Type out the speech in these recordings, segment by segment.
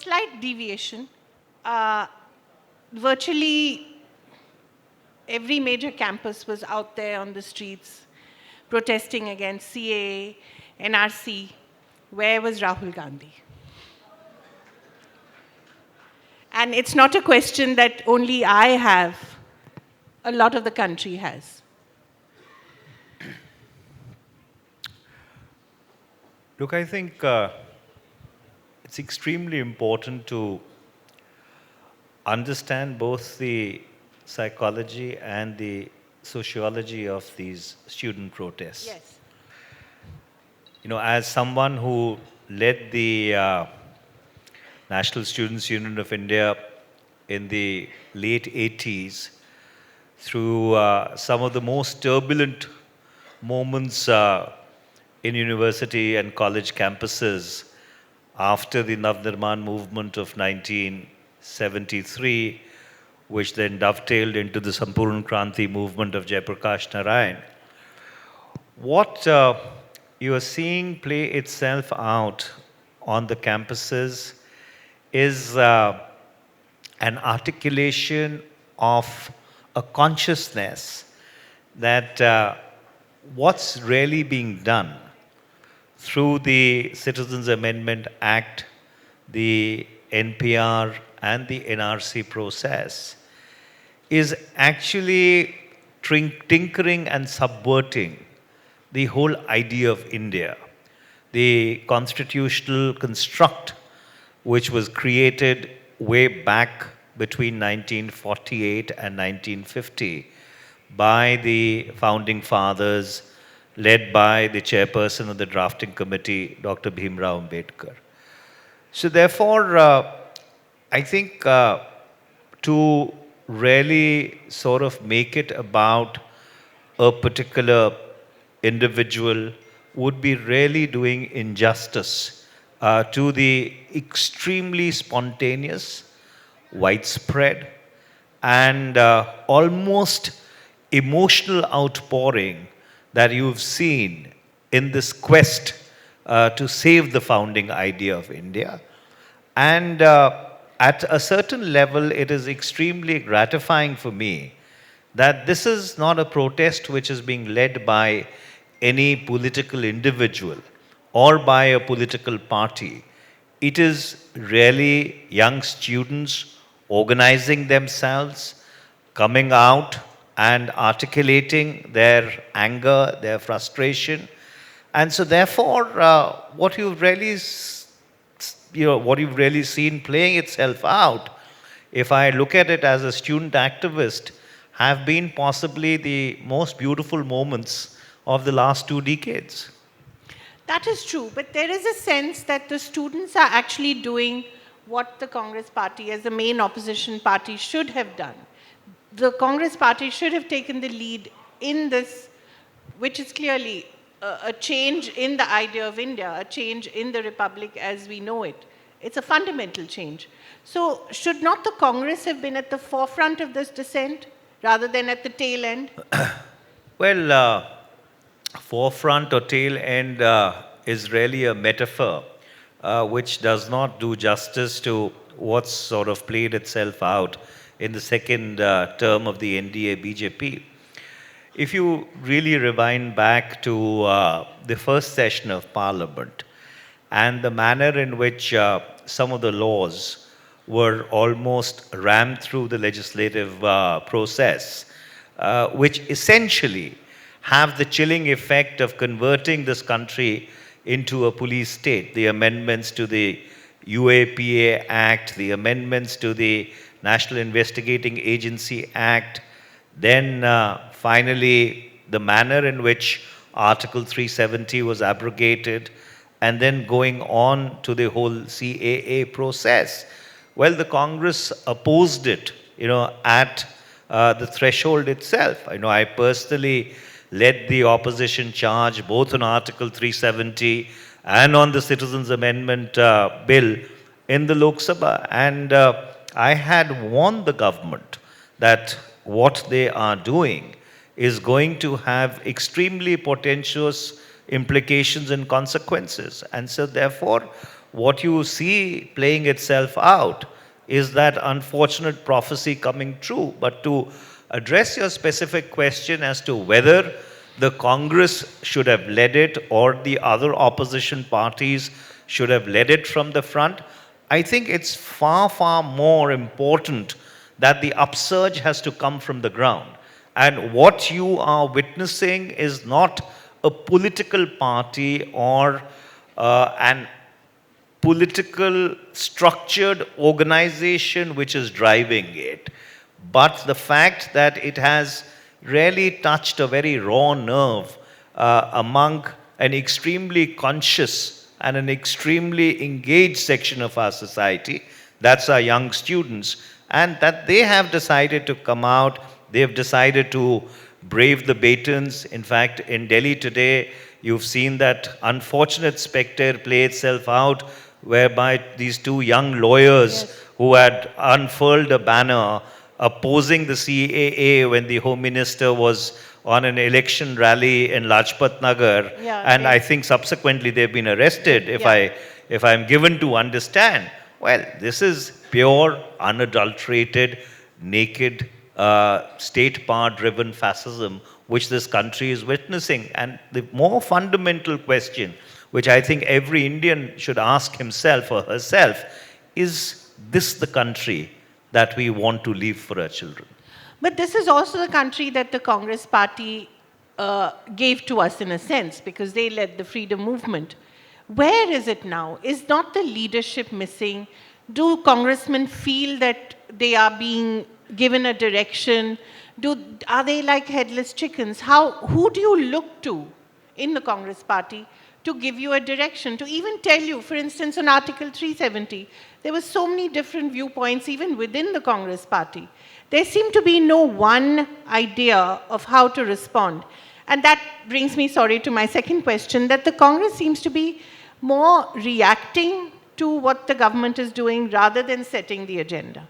slight deviation. Uh, Virtually every major campus was out there on the streets protesting against CAA, NRC. Where was Rahul Gandhi? And it's not a question that only I have, a lot of the country has. Look, I think it's extremely important to understand both the psychology and the sociology of these student protests. Yes. You know, as someone who led the National Students' Union of India in the late 80s through some of the most turbulent moments in university and college campuses after the Navnirman movement of 1973, which then dovetailed into the Sampurna Kranti movement of Jayaprakash Narayan. What you are seeing play itself out on the campuses is an articulation of a consciousness that what's really being done through the Citizens Amendment Act, the NPR, and the NRC process is actually tinkering and subverting the whole idea of India, the constitutional construct which was created way back between 1948 and 1950 by the founding fathers, led by the chairperson of the drafting committee, Dr. Bhimrao Ambedkar. So therefore, I think to really sort of make it about a particular individual would be really doing injustice to the extremely spontaneous, widespread, and almost emotional outpouring that you've seen in this quest to save the founding idea of India. And at a certain level, it is extremely gratifying for me that this is not a protest which is being led by any political individual or by a political party. It is really young students organizing themselves, coming out and articulating their anger, their frustration. And so therefore, what you've really seen playing itself out, if I look at it as a student activist, have been possibly the most beautiful moments of the last 2 decades. That is true, but there is a sense that the students are actually doing what the Congress party as the main opposition party should have done. The Congress party should have taken the lead in this, which is clearly a change in the idea of India, a change in the republic as we know it. It's a fundamental change. So should not the Congress have been at the forefront of this dissent rather than at the tail end? Well, forefront or tail end is really a metaphor which does not do justice to what's sort of played itself out in the second term of the NDA BJP. If you really rewind back to the first session of Parliament and the manner in which some of the laws were almost rammed through the legislative process, which essentially have the chilling effect of converting this country into a police state. The amendments to the UAPA Act, the amendments to the National Investigating Agency Act, then finally the manner in which Article 370 was abrogated, and then going on to the whole CAA process. Well, the Congress opposed it, at the threshold itself. I personally led the opposition charge both on Article 370 and on the Citizens Amendment Bill in the Lok Sabha. And I had warned the government that what they are doing is going to have extremely portentous implications and consequences. And so therefore, what you see playing itself out is that unfortunate prophecy coming true. But to address your specific question as to whether the Congress should have led it or the other opposition parties should have led it from the front, I think it's far, far more important that the upsurge has to come from the ground. And what you are witnessing is not a political party or an political structured organization which is driving it, but the fact that it has really touched a very raw nerve among an extremely conscious and an extremely engaged section of our society, that's our young students, and that they have decided to come out, they've decided to brave the batons. In fact, in Delhi today, you've seen that unfortunate spectre play itself out whereby these two young lawyers who had unfurled a banner opposing the CAA when the Home Minister was on an election rally in Lajpat Nagar, and I think subsequently they've been arrested, if I'm given to understand. Well, this is pure, unadulterated, naked, state power-driven fascism which this country is witnessing. And the more fundamental question, which I think every Indian should ask himself or herself, is this the country that we want to leave for our children? But this is also the country that the Congress party gave to us in a sense, because they led the freedom movement. Where is it now? Is not the leadership missing? Do congressmen feel that they are being given a direction? Are they like headless chickens? Who do you look to in the Congress party to give you a direction, to even tell you, for instance, on Article 370, there were so many different viewpoints even within the Congress party. There seemed to be no one idea of how to respond. And that brings me, to my second question, that the Congress seems to be more reacting to what the government is doing rather than setting the agenda.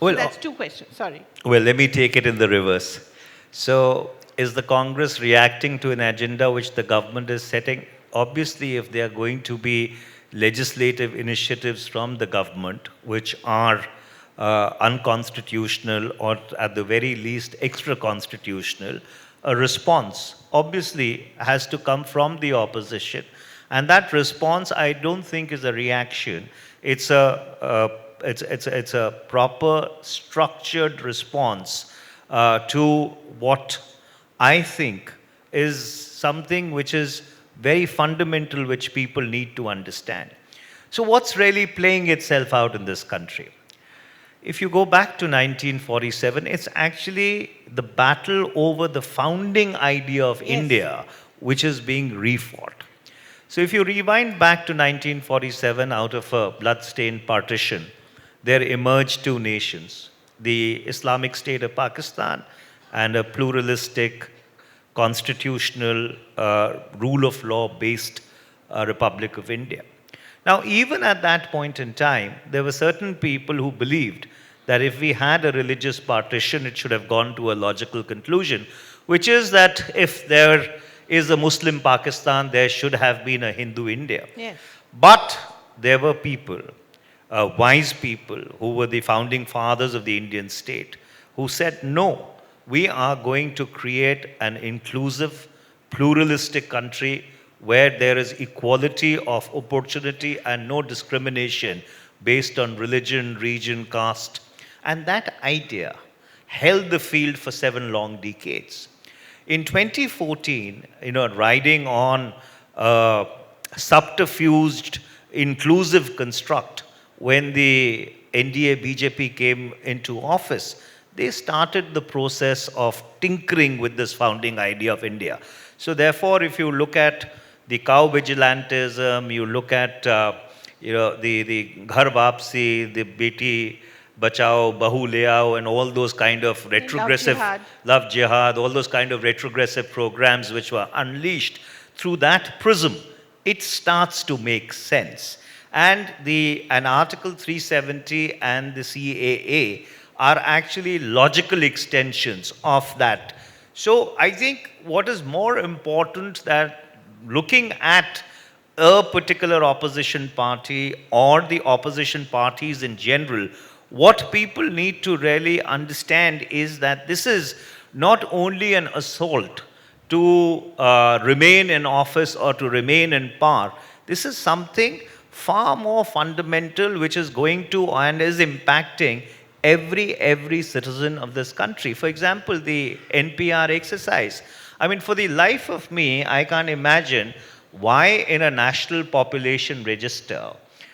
Well, so that's two questions, Well, let me take it in the reverse. So, is the Congress reacting to an agenda which the government is setting? Obviously, if there are going to be legislative initiatives from the government which are unconstitutional or at the very least extra-constitutional, a response obviously has to come from the opposition. And that response, I don't think, is a reaction. It's a proper structured response to what I think is something which is very fundamental, which people need to understand. So what's really playing itself out in this country? If you go back to 1947, it's actually the battle over the founding idea of India which is being refought. So if you rewind back to 1947, out of a blood-stained partition, there emerged two nations, the Islamic State of Pakistan and a pluralistic, constitutional, rule of law based Republic of India. Now, even at that point in time, there were certain people who believed that if we had a religious partition, it should have gone to a logical conclusion, which is that if there is a Muslim Pakistan, there should have been a Hindu India. Yes. But there were people, wise people, who were the founding fathers of the Indian state, who said, no, we are going to create an inclusive, pluralistic country where there is equality of opportunity and no discrimination based on religion, region, caste. And that idea held the field for 7 long decades. In 2014, riding on a subterfuged, inclusive construct, when the NDA BJP came into office, they started the process of tinkering with this founding idea of India. So therefore, if you look at the cow vigilantism, you look at the Ghar Vapsi, the Beti Bachao, Bahu Le Aao, and all those kind of retrogressive, Love Jihad, all those kind of retrogressive programs which were unleashed through that prism, it starts to make sense. And an Article 370 and the CAA are actually logical extensions of that. So I think what is more important that looking at a particular opposition party or the opposition parties in general. What people need to really understand is that this is not only an assault to remain in office or to remain in power. This is something far more fundamental, which is going to and is impacting every citizen of this country. For example, the NPR exercise. I mean, for the life of me, I can't imagine why in a national population register,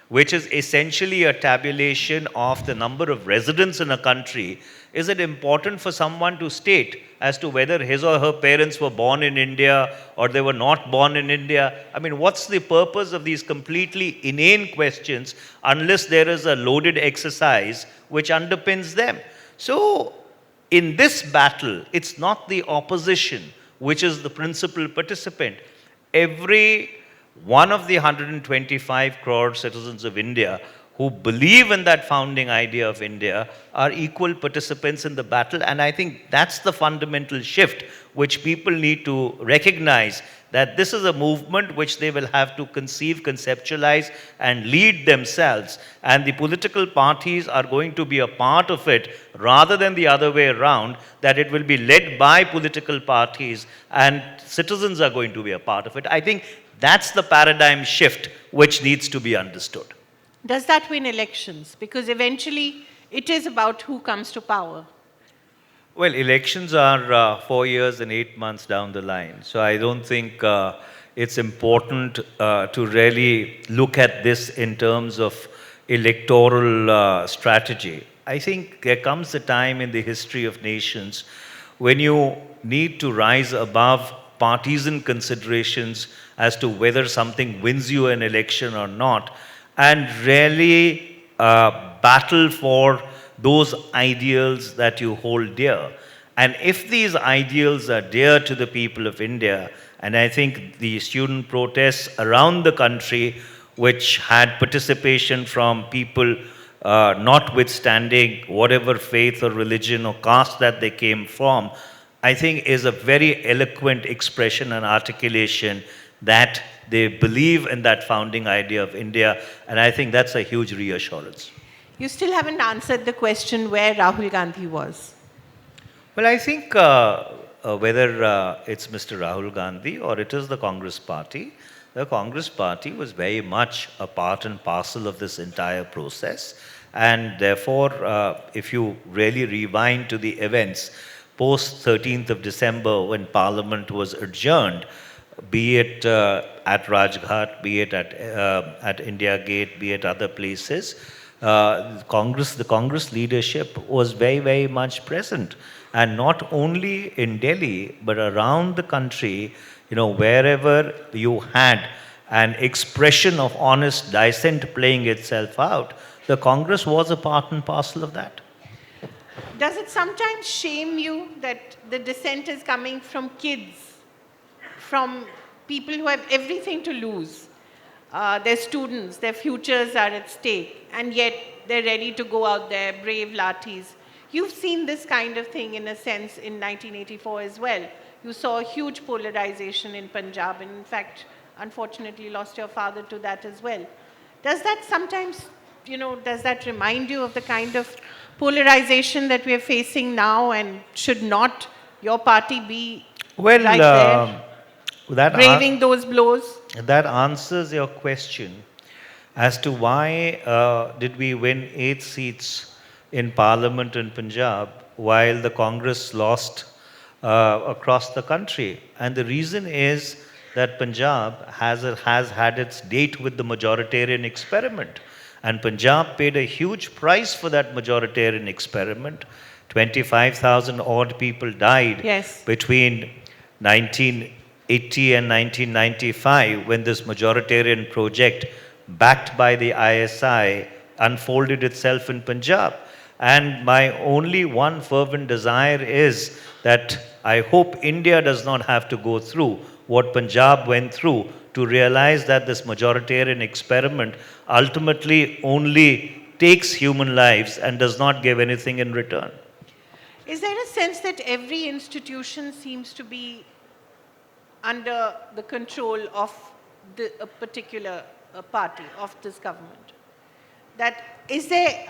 which is essentially a tabulation of the number of residents in a country, is it important for someone to state as to whether his or her parents were born in India or they were not born in India? I mean, what's the purpose of these completely inane questions unless there is a loaded exercise which underpins them? So, in this battle, it's not the opposition which is the principal participant. Every one of the 125 crore citizens of India who believe in that founding idea of India are equal participants in the battle. And I think that's the fundamental shift which people need to recognize, that this is a movement which they will have to conceive, conceptualize, and lead themselves. And the political parties are going to be a part of it rather than the other way around, that it will be led by political parties and citizens are going to be a part of it. I think that's the paradigm shift which needs to be understood. Does that win elections? Because eventually it is about who comes to power. Well, elections are 4 years and 8 months down the line. So I don't think it's important to really look at this in terms of electoral strategy. I think there comes a time in the history of nations when you need to rise above partisan considerations as to whether something wins you an election or not, and really battle for those ideals that you hold dear. And if these ideals are dear to the people of India, and I think the student protests around the country, which had participation from people notwithstanding whatever faith or religion or caste that they came from, I think is a very eloquent expression and articulation that they believe in that founding idea of India, and I think that's a huge reassurance. You still haven't answered the question where Rahul Gandhi was. Well, I think whether it's Mr. Rahul Gandhi or it is the Congress party was very much a part and parcel of this entire process. And therefore, if you really rewind to the events post 13th of December when Parliament was adjourned, be it at Rajghat, be it at India Gate, be it other places, the Congress leadership was very much present. And not only in Delhi, but around the country, wherever you had an expression of honest dissent playing itself out, the Congress was a part and parcel of that. Does it sometimes shame you that the dissent is coming from kids, from people who have everything to lose? Their students, their futures are at stake, and yet they're ready to go out there, brave lathis. You've seen this kind of thing in a sense in 1984 as well. You saw a huge polarization in Punjab, and in fact, unfortunately, lost your father to that as well. Does that sometimes, does that remind you of the kind of polarization that we are facing now, and should not your party be Well, right there, braving those blows? That answers your question as to why did we win 8 seats in Parliament in Punjab while the Congress lost across the country. And the reason is that Punjab has had its date with the majoritarian experiment. And Punjab paid a huge price for that majoritarian experiment. 25,000 odd people died between 1980 and 1995 when this majoritarian project, backed by the ISI, unfolded itself in Punjab. And my only one fervent desire is that I hope India does not have to go through what Punjab went through to realize that this majoritarian experiment ultimately only takes human lives and does not give anything in return. Is there a sense that every institution seems to be under the control of a particular party, of this government? That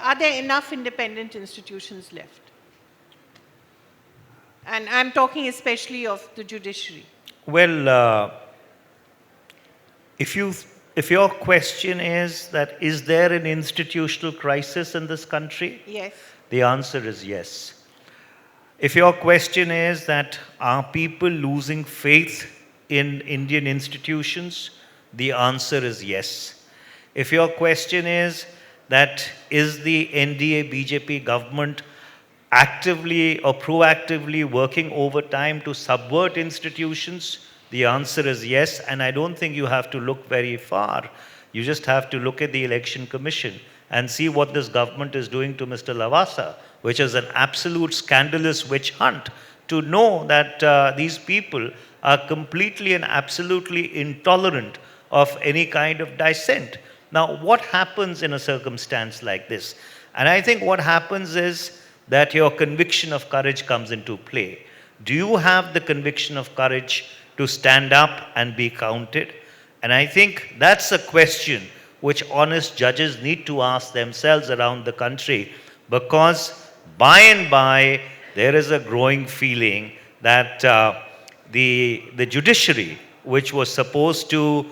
are there enough independent institutions left? And I'm talking especially of the judiciary. Well, if you if your question is that is there an institutional crisis in this country? Yes. The answer is yes. If your question is that are people losing faith in Indian institutions? The answer is yes. If your question is that is the NDA BJP government actively or proactively working overtime to subvert institutions? The answer is yes, and I don't think you have to look very far. You just have to look at the Election Commission and see what this government is doing to Mr. Lavasa, which is an absolute scandalous witch hunt, to know that these people are completely and absolutely intolerant of any kind of dissent. Now, what happens in a circumstance like this? And I think what happens is that your conviction of courage comes into play. Do you have the conviction of courage to stand up and be counted? And I think that's a question which honest judges need to ask themselves around the country, because by and by there is a growing feeling that the judiciary, which was supposed to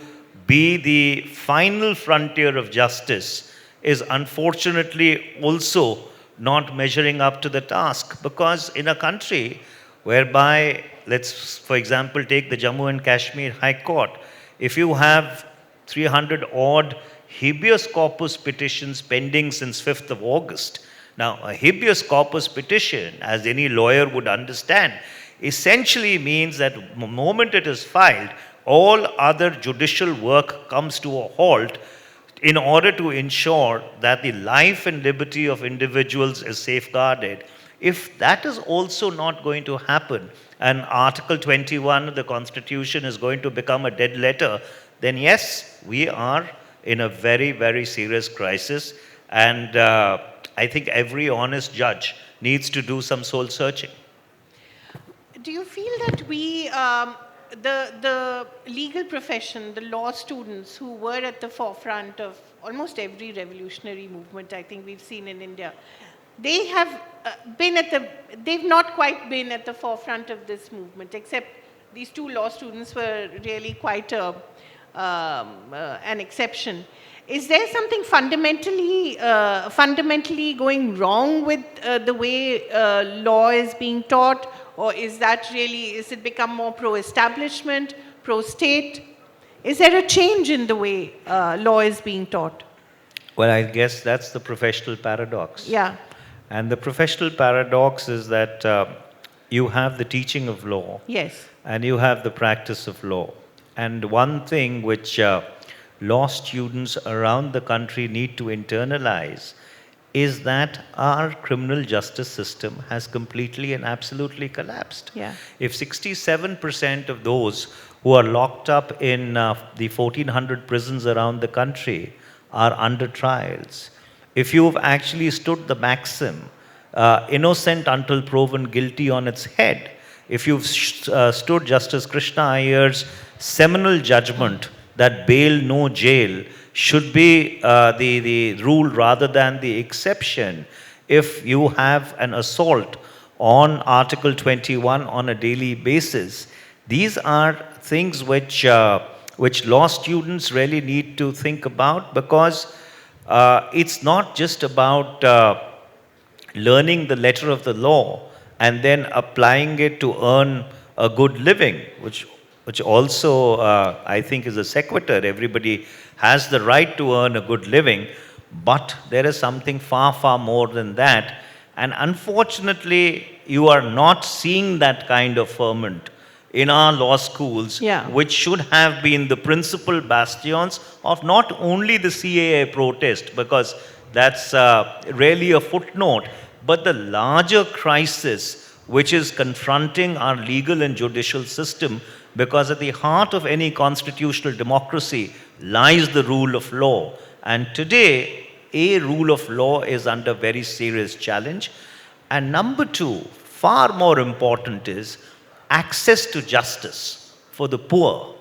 be the final frontier of justice, is unfortunately also not measuring up to the task. Because in a country whereby, let's for example take the Jammu and Kashmir High Court, if you have 300 odd habeas corpus petitions pending since 5th of August. Now, a habeas corpus petition, as any lawyer would understand, essentially means that the moment it is filed, all other judicial work comes to a halt in order to ensure that the life and liberty of individuals is safeguarded. If that is also not going to happen, and Article 21 of the Constitution is going to become a dead letter, then yes, we are in a very, very serious crisis. And I think every honest judge needs to do some soul searching. Do you feel that the legal profession, the law students who were at the forefront of almost every revolutionary movement I think we've seen in India, they have they've not quite been at the forefront of this movement, except these two law students were really quite an exception. Is there something fundamentally going wrong with the way law is being taught, or is it become more pro-establishment, pro-state? Is there a change in the way law is being taught? Well, I guess that's the professional paradox. Yeah. And the professional paradox is that you have the teaching of law. Yes. And you have the practice of law. And one thing which law students around the country need to internalize is that our criminal justice system has completely and absolutely collapsed. Yeah. If 67% of those who are locked up in the 1,400 prisons around the country are under trials, if you've actually stood the maxim, innocent until proven guilty on its head, if you've stood Justice Krishna Iyer's seminal judgment that bail no jail should be the rule rather than the exception, if you have an assault on Article 21 on a daily basis, these are things which law students really need to think about, because it's not just about learning the letter of the law and then applying it to earn a good living, which also I think is a sequitur. Everybody has the right to earn a good living, but there is something far, far more than that. And unfortunately, you are not seeing that kind of ferment in our law schools, Yeah. which should have been the principal bastions of not only the CAA protest, because that's really a footnote, but the larger crisis which is confronting our legal and judicial system, because at the heart of any constitutional democracy lies the rule of law. And today, a rule of law is under very serious challenge. And number two, far more important, is access to justice for the poor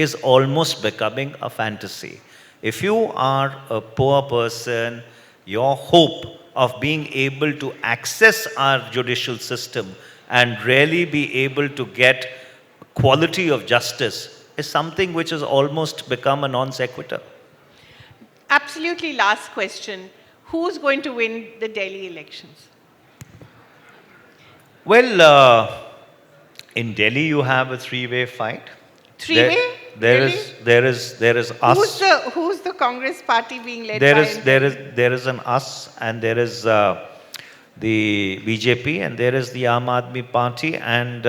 is almost becoming a fantasy. If you are a poor person, your hope of being able to access our judicial system and really be able to get quality of justice is something which has almost become a non sequitur. Absolutely last question. Who's going to win the Delhi elections? Well, in Delhi you have a three-way fight. Three-way? There Really? there is us. Who's the Congress party being led There by? is there is an us, and there is the BJP, and there is the Aam Aadmi Party. And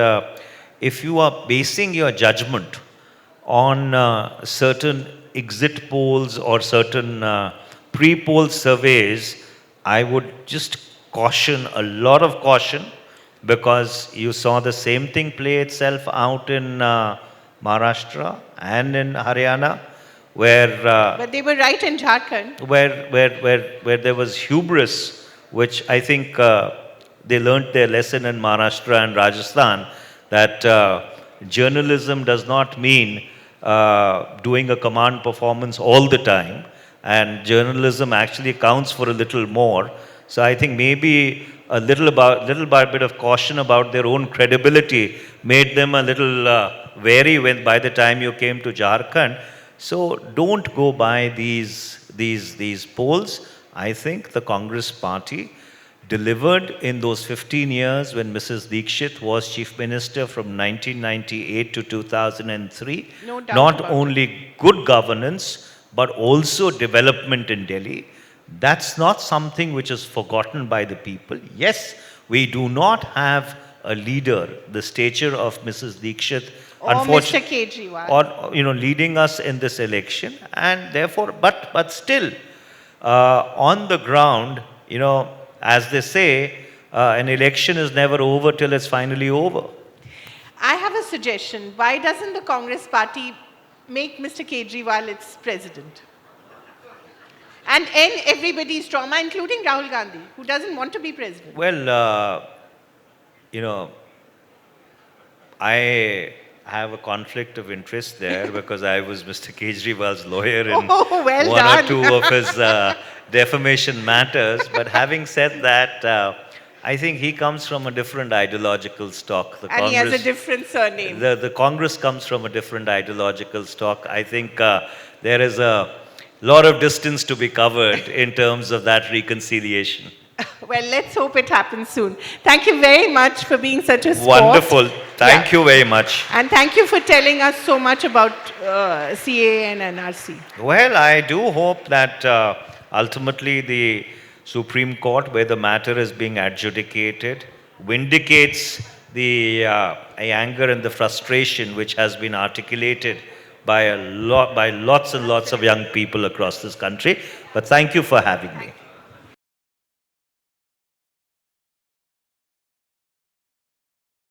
if you are basing your judgment on certain exit polls or certain pre-poll surveys, I would just caution, a lot of caution, because you saw the same thing play itself out in Maharashtra and in Haryana, where But they were right in Jharkhand. where there was hubris, which I think they learnt their lesson in Maharashtra and Rajasthan, that journalism does not mean doing a command performance all the time, and journalism actually counts for a little more. So I think maybe a little bit of caution about their own credibility made them a little wary when by the time you came to Jharkhand. So don't go by these polls. I think the Congress party delivered in those 15 years when Mrs. Dikshit was Chief Minister from 1998 to 2003. No doubt Not about only good governance, but also development in Delhi. That's not something which is forgotten by the people. Yes, we do not have a leader, the stature of Mrs. Dikshit, Or Mr. Kejriwal. or leading us in this election, and therefore, but still, on the ground, as they say, an election is never over till it's finally over. I have a suggestion. Why doesn't the Congress party make Mr. Kejriwal its president? And end everybody's trauma, including Rahul Gandhi, who doesn't want to be president. Well, I have a conflict of interest there because I was Mr. Kejriwal's lawyer in Oh, well one done. or two of his defamation matters. But having said that, I think he comes from a different ideological stock. And he has a different surname. The Congress comes from a different ideological stock. I think there is a lot of distance to be covered in terms of that reconciliation. Well, let's hope it happens soon. Thank you very much for being such a sport. Wonderful. Thank you very much. And thank you for telling us so much about CAA and NRC. Well, I do hope that ultimately the Supreme Court, where the matter is being adjudicated, vindicates the anger and the frustration which has been articulated by lots and lots of young people across this country. But thank you for having me.